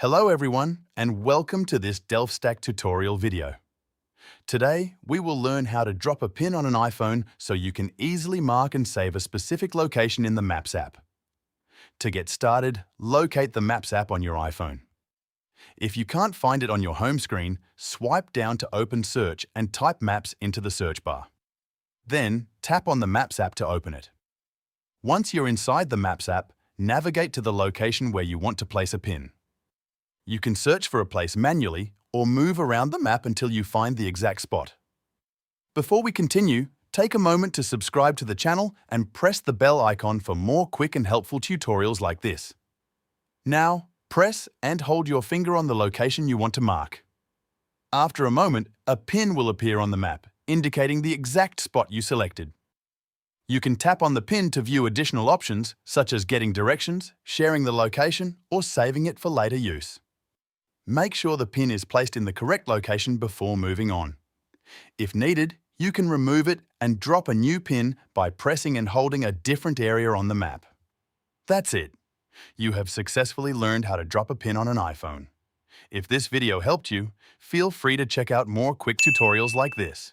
Hello everyone, and welcome to this DelphStack tutorial video. Today, we will learn how to drop a pin on an iPhone so you can easily mark and save a specific location in the Maps app. To get started, locate the Maps app on your iPhone. If you can't find it on your home screen, swipe down to open Search and type Maps into the search bar. Then, tap on the Maps app to open it. Once you're inside the Maps app, navigate to the location where you want to place a pin. You can search for a place manually or move around the map until you find the exact spot. Before we continue, take a moment to subscribe to the channel and press the bell icon for more quick and helpful tutorials like this. Now, press and hold your finger on the location you want to mark. After a moment, a pin will appear on the map, indicating the exact spot you selected. You can tap on the pin to view additional options, such as getting directions, sharing the location, or saving it for later use. Make sure the pin is placed in the correct location before moving on. If needed, you can remove it and drop a new pin by pressing and holding a different area on the map. That's it. You have successfully learned how to drop a pin on an iPhone. If this video helped you, feel free to check out more quick tutorials like this.